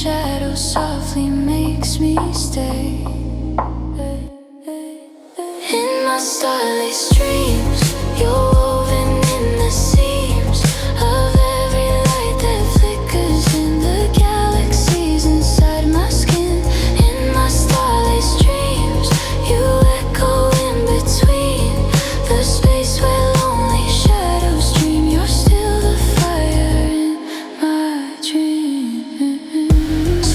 Shadow softly makes me stay in my starless dreams. You're woven in the seams of every light that flickers in the galaxies inside my skin. In my starless dreams, you echo in between the space where lonely shadows dream. You're still the fire in my dreams.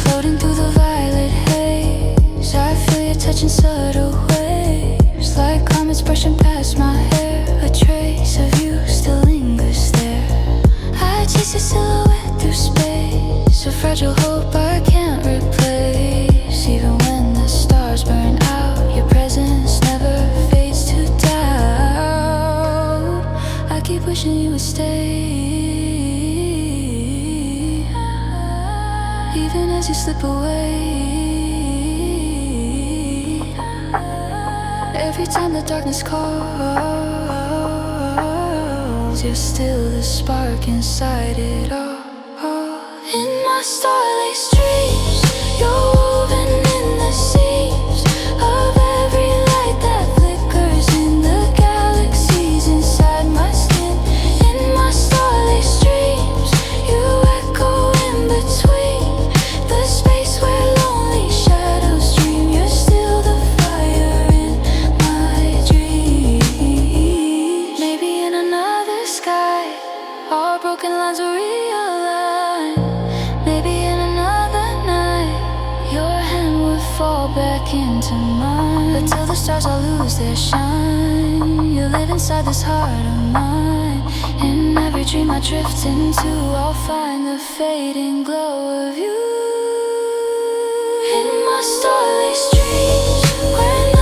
Floating through the violet haze, I feel you touching subtle waves, like comets brushing past my hair. A trace of you still lingers there. I chase your silhouette through space, a fragile hope I can't replace. Even when the stars burn out, your presence never fades to doubt. I keep wishing you would stay, even as you slip away. Every time the darkness calls, you're still the spark inside it all. In my starless dreams, you're woven in the seams of every light that flickers in the galaxies inside my skin. In my starless dreams, you echo in between the space where lonely shadows dream. You're still the fire in my dreams. Maybe in another sky, our broken lines will realign. Maybe in another night, your hand would fall back into mine. But till the stars all lose their shine, you live inside this heart of mine. In every dream I drift into, I'll find the fading glow of you. In my starless dreams, when